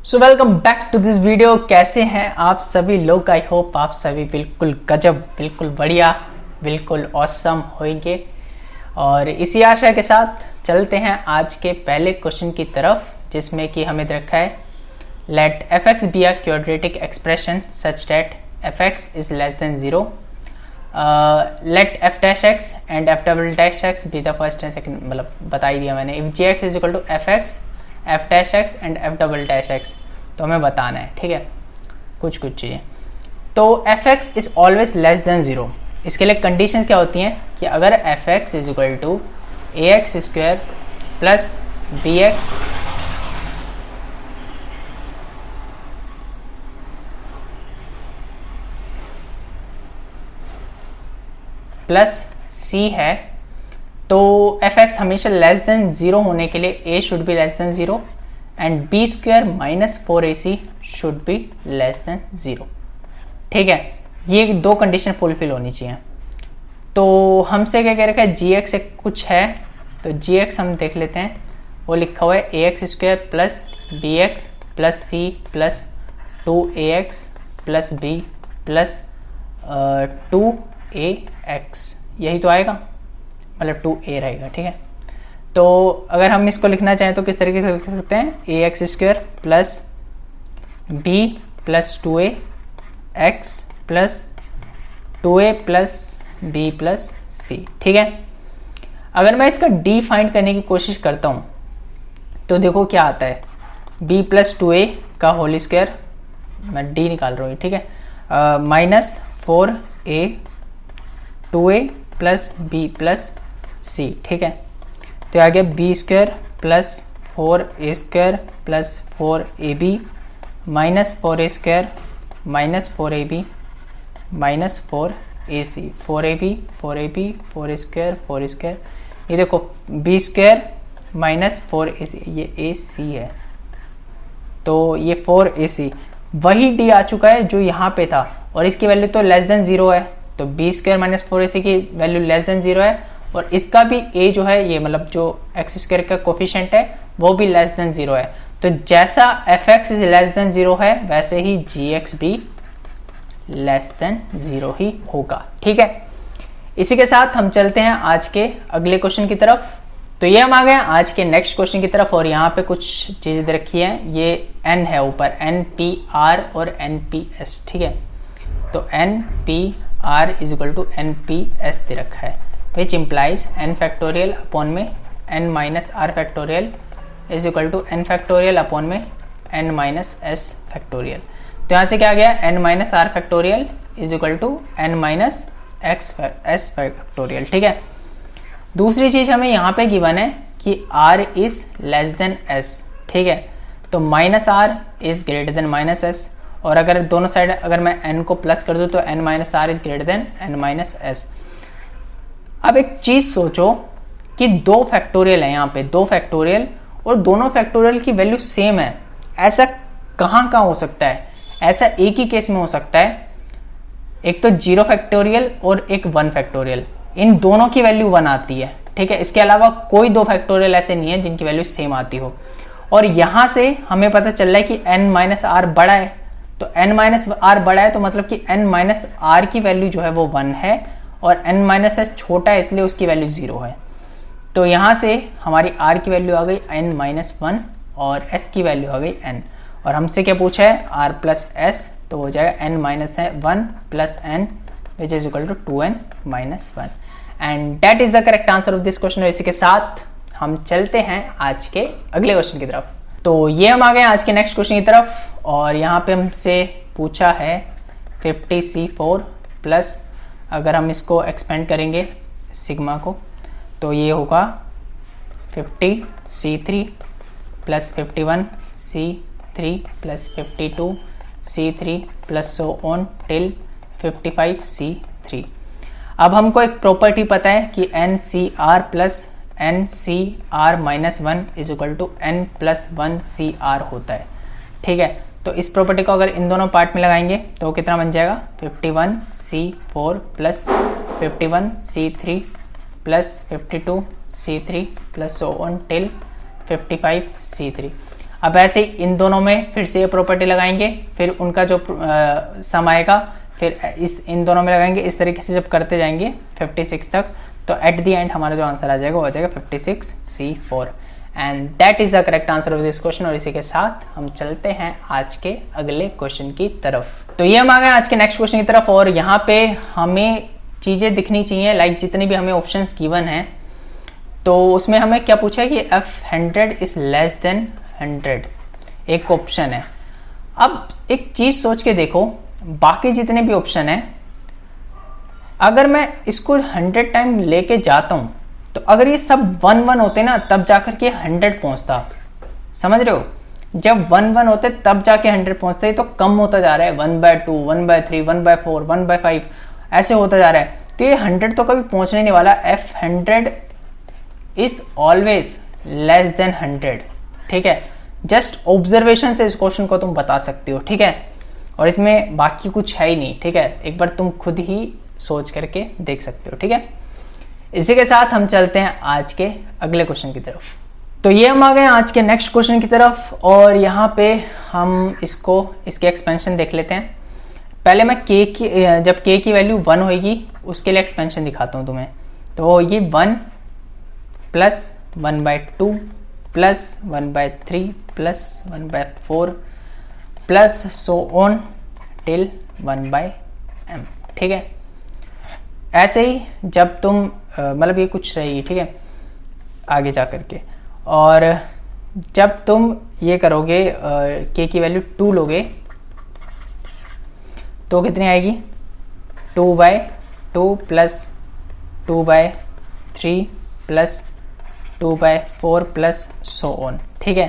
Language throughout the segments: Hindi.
So welcome back to this video. कैसे हैं आप सभी लोग? आई होप आप सभी बिल्कुल गजब, बिल्कुल बढ़िया, बिल्कुल ऑसम होंगे। और इसी आशा के साथ चलते हैं आज के पहले क्वेश्चन की तरफ, जिसमें कि हमें रखा है let F X be a quadratic expression such that F X is less than 0। Let F dash X and F double dash X be the first and second, मतलब बता ही दिया मैंने। If G X is equal to F X F dash X and F double dash X, तो हमें बताना है, ठीक है, कुछ चीज़ें। तो F X is always less than 0। इसके लिए कंडीशंस क्या होती हैं कि अगर F X is equal to A X square plus B X plus C है, तो एफ एक्स हमेशा लेस देन 0 होने के लिए A should be less than 0 and B square minus 4ac should be less than 0। ठीक है, ये दो कंडीशन फुलफिल होनी चाहिए। तो हमसे क्या कह रखा है, जी एक्स कुछ है, तो जी एक्स हम देख लेते हैं। वो लिखा हुआ है A X square plus B X plus C plus 2ax plus B plus 2ax, यही तो आएगा, मतलब 2a रहेगा। ठीक है, तो अगर हम इसको लिखना चाहें तो किस तरीके से लिख सकते हैं, A X square plus B plus 2ax plus 2a plus b plus C. ठीक है, अगर मैं इसका d फाइंड करने की कोशिश करता हूँ तो देखो क्या आता है, b प्लस 2a का होल स्क्वायर, मैं d निकाल रहा हूँ, ठीक है, minus 4a 2a plus b plus C. ठीक है, तो आ गया B square plus 4a square plus 4ab minus 4a square minus 4ab minus 4ac, 4ab 4 square 4 square, ये देखो b स्क्वायर माइनस 4ac, ये ac है, तो ये 4ac, वही d आ चुका है जो यहाँ पे था, और इसकी वैल्यू तो लेस देन 0 है, तो b स्क्वायर माइनस 4ac की वैल्यू लेस देन 0 है, और इसका भी a जो है, ये मतलब जो एक्स स्क्वायर का कोफिशिएंट है वो भी लेस देन 0 है। तो जैसा F X is less than 0 है, वैसे ही जी एक्स भी लेस देन 0 ही होगा। ठीक है, इसी के साथ हम चलते हैं आज के अगले क्वेश्चन की तरफ। तो ये हम आ गए आज के नेक्स्ट क्वेश्चन की तरफ, और यहाँ पे कुछ चीज़ें दे रखी है, ये n है ऊपर, NPR और NPS। ठीक है, तो NPR is equal to NPS दे रखा है, which implies n factorial upon में n minus r factorial is equal to n factorial upon में n माइनस s फैक्टोरियल। तो यहाँ से क्या आ गया, n minus r factorial is equal to n minus s factorial. ठीक है, दूसरी चीज हमें यहाँ पे गिवन है कि r is less then s। ठीक है, तो minus r is greater than minus s, और अगर दोनों साइड अगर मैं n को प्लस कर दूँ तो n minus r is greater than n minus s। अब एक चीज सोचो कि दो फैक्टोरियल है, यहाँ पे दो फैक्टोरियल, और दोनों फैक्टोरियल की वैल्यू सेम है। ऐसा कहाँ हो सकता है? ऐसा एक ही केस में हो सकता है, एक तो 0 फैक्टोरियल और एक 1 फैक्टोरियल, इन दोनों की वैल्यू 1 आती है। ठीक है, इसके अलावा कोई दो फैक्टोरियल ऐसे नहीं है जिनकी वैल्यू सेम आती हो। और यहाँ से हमें पता चल रहा है कि n माइनस आर बड़ा है, तो n माइनस आर बड़ा है तो मतलब कि n माइनस आर की वैल्यू जो है वो 1 है, और n माइनस एस छोटा है इसलिए उसकी वैल्यू 0 है। तो यहाँ से हमारी r की वैल्यू आ गई n माइनस 1 और s की वैल्यू आ गई n, और हमसे क्या पूछा है, r प्लस s, तो हो जाएगा n minus 1 plus n which is equal to 2n minus 1, and that is the correct answer of this question. और इसी के साथ हम चलते हैं आज के अगले क्वेश्चन की तरफ। तो ये हम आ गए आज के नेक्स्ट क्वेश्चन की तरफ, और यहाँ पे हमसे पूछा है 50c4 प्लस, अगर हम इसको एक्सपेंड करेंगे सिग्मा को, तो ये होगा 50c3 plus 51c3 plus 52c3 plus so on till 55c3। अब हमको एक प्रॉपर्टी पता है कि NCR plus NCR minus 1 is equal to n plus 1CR होता है। ठीक है, तो इस प्रॉपर्टी को अगर इन दोनों पार्ट में लगाएंगे तो कितना बन जाएगा, 51c4 plus 51c3 plus 52c3 plus so on till 55c3। अब ऐसे ही इन दोनों में फिर से ये प्रॉपर्टी लगाएंगे, फिर उनका जो सम आएगा फिर इन दोनों में लगाएंगे। इस तरीके से जब करते जाएंगे 56 तक, तो एट द एंड हमारा जो आंसर आ जाएगा वो आ जाएगा 56C4 and that is the correct answer of this question. और इसी के साथ हम चलते हैं आज के अगले क्वेश्चन की तरफ। तो ये हम आ गए आज के नेक्स्ट क्वेश्चन की तरफ, और यहाँ पे हमें चीज़ें दिखनी चाहिए, लाइक जितने भी हमें ऑप्शंस गिवन हैं तो उसमें हमें क्या पूछा है कि f100 इज लेस देन 100, एक ऑप्शन है। अब एक चीज़ सोच के देखो, बाकी जितने भी ऑप्शन हैं अगर मैं इसको 100 टाइम लेके जाता हूं तो अगर ये सब 1 1 होते ना तब जाकर के 100 पहुंचता, समझ रहे हो? जब 1 1 होते तब जाके 100 पहुंचते, तो कम होता जा रहा है 1/2 1/3 1/4 1/5 ऐसे होता जा रहा है, तो ये 100 तो कभी पहुंचने नहीं वाला। f100 is always less then 100, ठीक है। जस्ट ऑब्जर्वेशन से इस क्वेश्चन को तुम बता सकते हो, ठीक है, और इसमें बाकी कुछ है ही नहीं, ठीक है। एक बार तुम खुद ही सोच करके देख सकते हो, ठीक है। इसी के साथ हम चलते हैं आज के अगले क्वेश्चन की तरफ। तो ये हम आ गए आज के नेक्स्ट क्वेश्चन की तरफ, और यहाँ पे हम इसके एक्सपेंशन देख लेते हैं। पहले मैं जब k की वैल्यू 1 होगी उसके लिए एक्सपेंशन दिखाता हूँ तुम्हें। तो ये 1 plus 1/2 plus 1/3 plus 1/4 plus so on till 1/m, ठीक है। ऐसे ही जब तुम मतलब ये कुछ रहेगी, ठीक है, आगे जा करके, और जब तुम ये करोगे k की वैल्यू 2 लोगे तो कितनी आएगी 2/2 plus 2/3 plus 2/4 plus so on, ठीक है।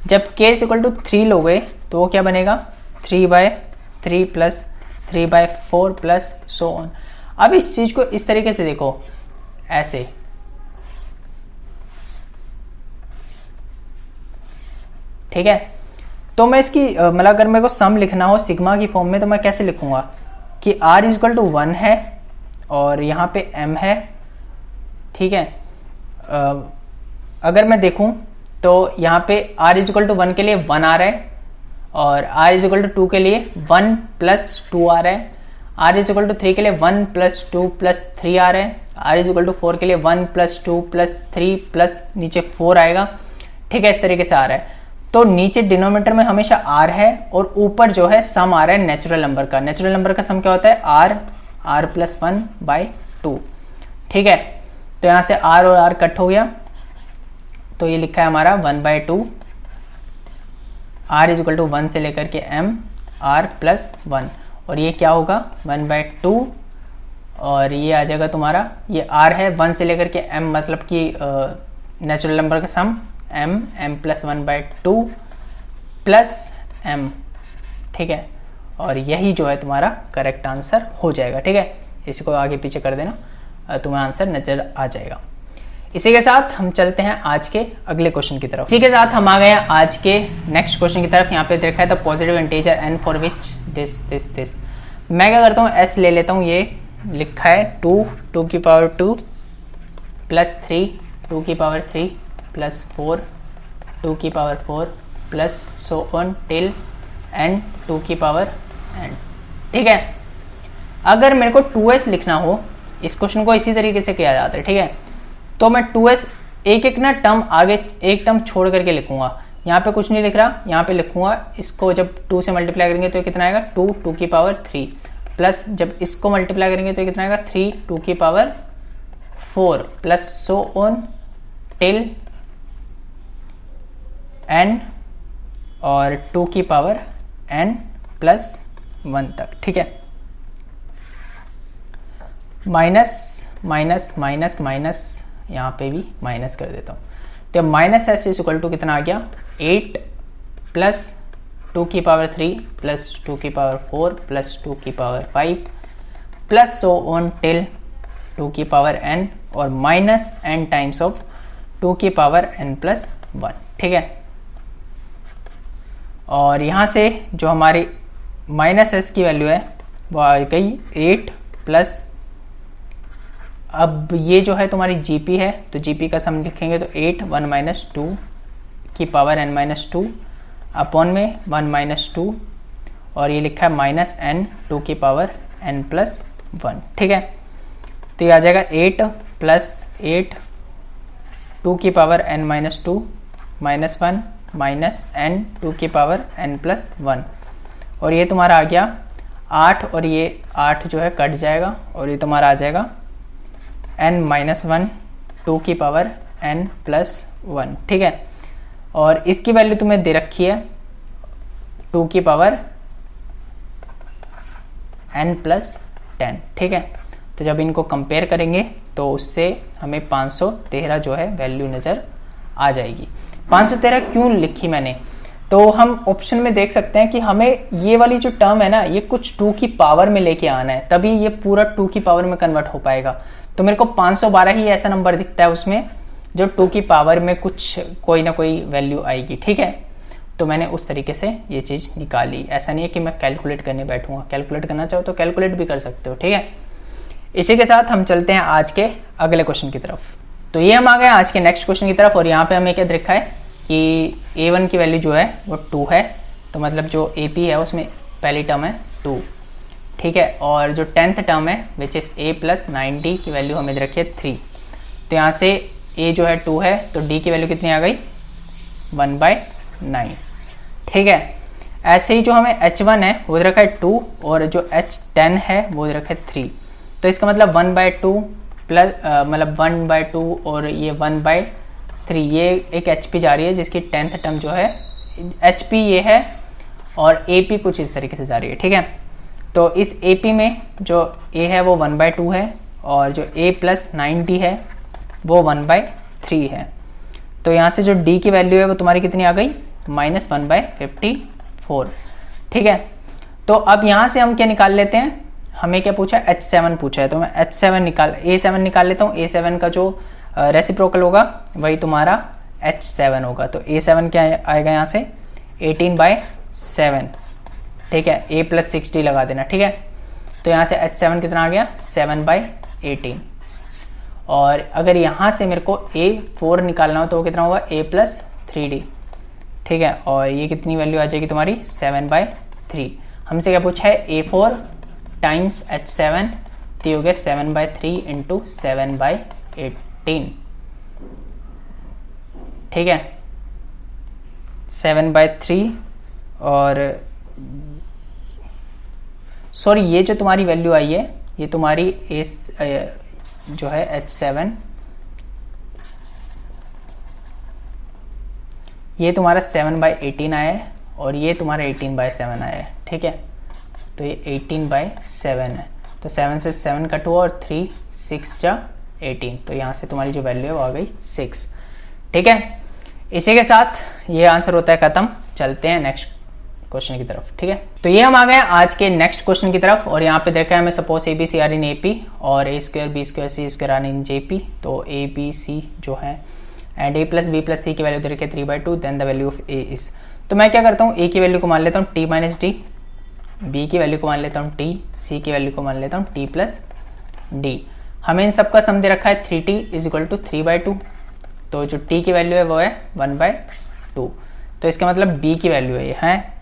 जब k = 3 लोगे तो वो क्या बनेगा 3/3 प्लस 3/4 प्लस सो ऑन। अब इस चीज को इस तरीके से देखो, ऐसे, ठीक है। तो मैं इसकी मतलब अगर मेरे को सम लिखना हो सिग्मा की फॉर्म में तो मैं कैसे लिखूंगा कि r = 1 है और यहाँ पे m है, ठीक है। अगर मैं देखूं तो यहाँ पे r = 1 के लिए 1 आ रहा है और r = 2 के लिए 1 + 2 आ रहा है, r = 3 के लिए 1 + 2 + 3 आ रहा है, r = 4 के लिए 1 + 2 + 3 प्लस नीचे 4 आएगा, ठीक है। इस तरीके से आ रहा है। तो नीचे डिनोमिनेटर में हमेशा r है और ऊपर जो है सम आ रहा है नेचुरल नंबर का। नेचुरल नंबर का सम क्या होता है r + 1/2, ठीक है। तो यहाँ से r और r कट हो गया, तो ये लिखा है हमारा 1/2, r = 1 से लेकर के m r + 1, और ये क्या होगा 1/2, और ये आ जाएगा तुम्हारा, ये r है 1 से लेकर के m, मतलब कि नेचुरल नंबर का सम m + 1/2 प्लस m, ठीक है। और यही जो है तुम्हारा करेक्ट आंसर हो जाएगा, ठीक है। इसको आगे पीछे कर देना, तुम्हें आंसर नजर आ जाएगा। इसी के साथ हम चलते हैं आज के अगले क्वेश्चन की तरफ। इसी के साथ हम आ गए आज के नेक्स्ट क्वेश्चन की तरफ। यहाँ पे देखा है the positive integer n for which this. मैं क्या करता हूँ s ले लेता हूँ, ये लिखा है 2 की पावर 2 प्लस 3 2 की पावर 3 प्लस 4 2 की power 4 plus so on till n 2 की पावर n, ठीक है। अगर मेरे को 2s लिखना हो, इस क्वेश्चन को इसी तरीके से किया जाता है, ठीक है। तो मैं 2s एक ना टर्म आगे एक टर्म छोड़ करके लिखूंगा। यहाँ पे कुछ नहीं लिख रहा, यहाँ पे लिखूंगा इसको जब 2 से मल्टीप्लाई करेंगे तो ये कितना आएगा 2 की पावर 3 प्लस जब इसको मल्टीप्लाई करेंगे तो ये कितना आएगा 3 2 की power 4 plus so on till n और 2 की पावर n + 1 तक, ठीक है। माइनस माइनस माइनस माइनस, यहाँ पे भी माइनस कर देता हूँ। तो -s = कितना आ गया 8 प्लस 2 की पावर 3 प्लस 2 की पावर 4 प्लस 2 की power 5 plus so on till 2 की पावर n और माइनस n टाइम्स ऑफ 2 की पावर n + 1, ठीक है। और यहाँ से जो हमारी -s की वैल्यू है वो आ गई 8 प्लस, अब ये जो है तुम्हारी gp है तो gp का सम लिखेंगे तो 8 1 - 2 की power n minus two upon में 1 माइनस टू, और ये लिखा है माइनस n 2 की पावर n प्लस 1, ठीक है। तो ये आ जाएगा 8 प्लस 8 2 की power n minus two minus 1 minus n 2 की पावर n प्लस 1, और ये तुम्हारा आ गया 8, और ये 8 जो है कट जाएगा, और ये तुम्हारा आ जाएगा n माइनस 1 2 की पावर n प्लस 1, ठीक है। और इसकी वैल्यू तुम्हें दे रखी है 2 की पावर n प्लस 10, ठीक है। तो जब इनको कंपेयर करेंगे तो उससे हमें 513 जो है वैल्यू नज़र आ जाएगी। 513 क्यों लिखी मैंने, तो हम ऑप्शन में देख सकते हैं कि हमें ये वाली जो टर्म है ना, ये कुछ 2 की पावर में लेके आना है, तभी ये पूरा 2 की पावर में कन्वर्ट हो पाएगा। तो मेरे को 512 ही ऐसा नंबर दिखता है उसमें जो 2 की पावर में कुछ कोई ना कोई वैल्यू आएगी, ठीक है। तो मैंने उस तरीके से ये चीज़ निकाली। ऐसा नहीं है कि मैं कैलकुलेट करने बैठूंगा, कैलकुलेट करना चाहो तो कैलकुलेट भी कर सकते हो, ठीक है। इसी के साथ हम चलते हैं आज के अगले क्वेश्चन की तरफ। तो ये हम आ गए आज के नेक्स्ट क्वेश्चन की तरफ, और यहाँ पे हमें क्या दिखा है कि a1 की वैल्यू जो है वो 2 है, तो मतलब जो AP है उसमें पहली टर्म है 2, ठीक है। और जो 10th टर्म है which is a plus 9d की वैल्यू हमें दे रखी है 3। तो यहाँ से a जो है 2 है, तो d की वैल्यू कितनी आ गई 1/9, ठीक है। ऐसे ही जो हमें h1 है वो दे रखा है 2, और जो h10 है वो दे रखा है 3। तो इसका मतलब 1/2 प्लस मतलब 1/2 और ये 1/3, ये एक HP जा रही है जिसकी 10th टर्म जो है HP ये है, और AP कुछ इस तरीके से जा रही है, ठीक है। तो इस AP में जो A है वो 1/2 है, और जो A प्लस 9D है वो 1/3 है। तो यहाँ से जो D की वैल्यू है वो तुम्हारी कितनी आ गई -1/54, ठीक है। तो अब यहाँ से हम क्या निकाल लेते हैं, हमें क्या पूछा है H7 पूछा है, तो मैं A7 निकाल लेता हूँ। A7 का जो रेसिप्रोकल होगा वही तुम्हारा H7 होगा। तो A7 क्या आएगा यहाँ से 18/7, ठीक है। A प्लस 6D लगा देना, ठीक है। तो यहाँ से H7 कितना आ गया 7/18, और अगर यहाँ से मेरे को A4 निकालना हो तो वो कितना होगा A प्लस 3D, ठीक है। और ये कितनी वैल्यू आ जाएगी तुम्हारी 7/3। हमसे क्या पूछा है A4 टाइम्स H7, तो ये हो गया 7/3 इंटू 7/18, ठीक है। 7/3, और सॉरी ये जो तुम्हारी वैल्यू आई है ये तुम्हारी जो है H7 ये तुम्हारा 7/18 आया है, और ये तुम्हारा 18/7 आया है, ठीक है। तो ये 18/7 है, तो 7 से 7 कट हुआ, और 3 6 जा 18, तो यहाँ से तुम्हारी जो वैल्यू है वो आ गई 6, ठीक है। इसी के साथ ये आंसर होता है ख़त्म। चलते हैं नेक्स्ट क्वेश्चन की तरफ, ठीक है। तो ये हम आ गए आज के नेक्स्ट क्वेश्चन की तरफ, और यहाँ पे देखा है हमें suppose ABC are in AP और A² B² C² are in JP। तो ABC जो है and A plus B plus C की वैल्यू दे रखी है 3/2, then the value of A is. तो मैं क्या करता हूँ A की वैल्यू को मान लेता हूँ T माइनस D, B की वैल्यू को मान लेता हूँ T, C की वैल्यू को मान लेता हूँ T प्लस D। हमें इन सब का सम दे रखा है 3T इज इक्वल टू 3/2, तो जो T की वैल्यू है वो है 1/2, तो इसका मतलब B की वैल्यू है ये है।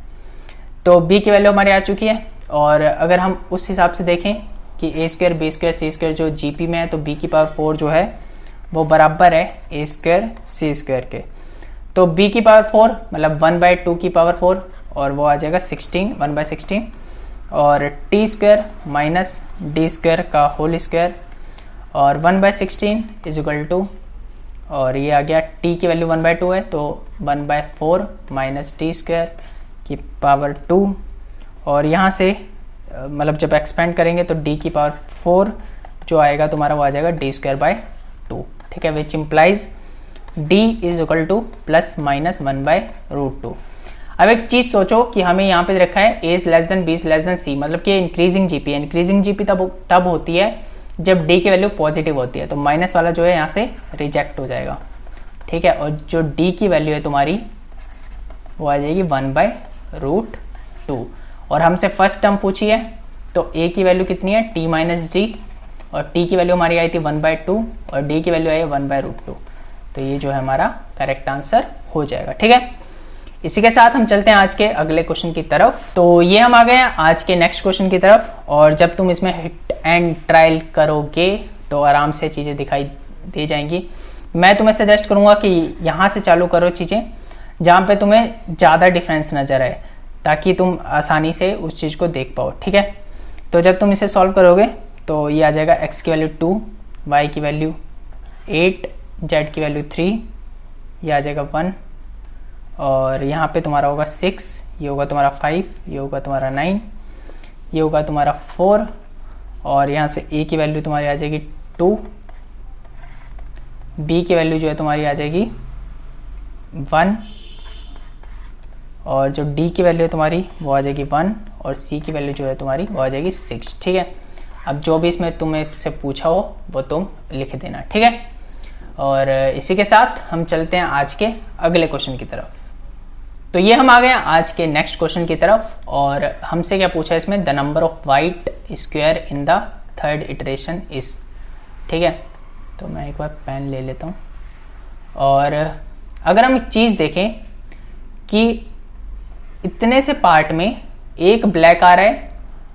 तो B की वैल्यू हमारी आ चुकी है, और अगर हम उस हिसाब से देखें कि A² B² C² जो GP में है, तो B की पावर 4 जो है वो बराबर है A² C² के। तो B की पावर 4 मतलब 1/2 की पावर 4, और वो आ जाएगा 16 1/16, और T² माइनस D² का होल स्क्वायर, और 1/16 इज इक्वल टू, और ये आ गया T की वैल्यू 1/2 है, तो 1/4 माइनस T² की पावर 2, और यहाँ से मतलब जब एक्सपेंड करेंगे तो D की पावर 4 जो आएगा तुम्हारा वो आ जाएगा D²/2, ठीक है। Which implies D is equal two plus minus 1/√2। अब एक चीज़ सोचो कि हमें यहाँ पे रखा है A is less then B is less then C, मतलब कि इंक्रीजिंग GP है। इंक्रीजिंग GP तब होती है जब D की वैल्यू पॉजिटिव होती है, तो माइनस वाला जो है यहाँ से रिजेक्ट हो जाएगा, ठीक है। और जो D की वैल्यू है तुम्हारी वो आ जाएगी 1/√2, और हमसे फर्स्ट टर्म पूछी है, तो A की वैल्यू कितनी है T माइनस D, और T की वैल्यू हमारी आई थी 1/2, और D की वैल्यू आई है 1/√2। तो ये जो है हमारा करेक्ट आंसर हो जाएगा। ठीक है, इसी के साथ हम चलते हैं आज के अगले क्वेश्चन की तरफ। तो ये हम आ गए हैं आज के नेक्स्ट क्वेश्चन की तरफ, और जब तुम इसमें हिट एंड ट्रायल करोगे तो आराम से चीज़ें दिखाई दे जाएंगी। मैं तुम्हें सजेस्ट करूंगा कि यहाँ से चालू करो चीज़ें जहाँ पे तुम्हें ज़्यादा डिफरेंस नज़र आए, ताकि तुम आसानी से उस चीज़ को देख पाओ। ठीक है, तो जब तुम इसे सॉल्व करोगे तो ये आ जाएगा x की वैल्यू 2, y की वैल्यू 8, z की वैल्यू 3, ये आ जाएगा 1, और यहाँ पे तुम्हारा होगा 6, ये होगा तुम्हारा 5, ये होगा तुम्हारा 9, ये होगा तुम्हारा 4, और यहाँ से a की वैल्यू तुम्हारी आ जाएगी 2, b की वैल्यू जो है तुम्हारी आ जाएगी 1, और जो d की वैल्यू है तुम्हारी वो आ जाएगी 1, और c की वैल्यू जो है तुम्हारी वो आ जाएगी 6। ठीक है, अब जो भी इसमें तुम्हें से पूछा हो वो तुम लिख देना। ठीक है, और इसी के साथ हम चलते हैं आज के अगले क्वेश्चन की तरफ। तो ये हम आ गए आज के नेक्स्ट क्वेश्चन की तरफ, और हमसे क्या पूछा है इसमें, the number of white square in the third iteration is. ठीक है, तो मैं एक बार पेन ले लेता हूँ, और अगर हम एक चीज़ देखें कि इतने से पार्ट में एक ब्लैक आ रहा है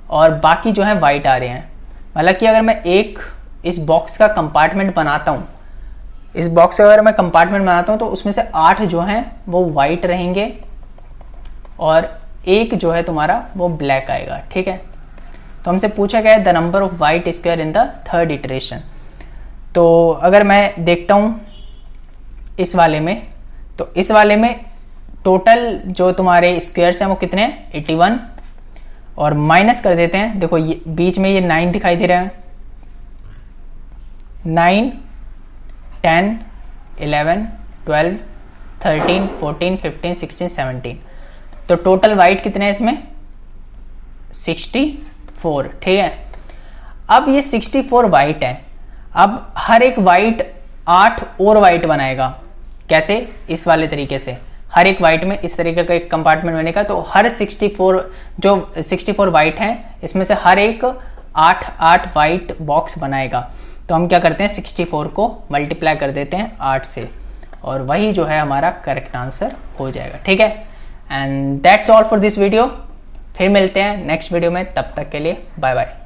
और बाकी जो है वाइट आ रहे हैं, मतलब कि अगर मैं एक इस बॉक्स का कंपार्टमेंट बनाता हूँ, इस बॉक्स का अगर मैं कंपार्टमेंट बनाता हूँ तो उसमें से 8 जो हैं वो वाइट रहेंगे और एक जो है तुम्हारा वो ब्लैक आएगा। ठीक है, तो हमसे पूछा गया है the number of white square in the third iteration. तो अगर मैं देखता हूँ इस वाले में, तो इस वाले में टोटल जो तुम्हारे स्क्वायर्स हैं वो कितने हैं, 81, और माइनस कर देते हैं। देखो ये बीच में ये 9 दिखाई दे रहा है, 9, 10, 11, 12, 13, 14, 15, 16, 17, तो टोटल वाइट कितने हैं इसमें, 64। ठीक है, अब ये 64 वाइट है, अब हर एक वाइट 8 और वाइट बनाएगा। कैसे, इस वाले तरीके से हर एक वाइट में इस तरीके का एक कंपार्टमेंट बनेगा, तो हर 64 वाइट हैं इसमें से हर एक 8 वाइट बॉक्स बनाएगा। तो हम क्या करते हैं, 64 को मल्टीप्लाई कर देते हैं 8 से, और वही जो है हमारा करेक्ट आंसर हो जाएगा। ठीक है, and that's all for this video. फिर मिलते हैं नेक्स्ट वीडियो में, तब तक के लिए बाय बाय।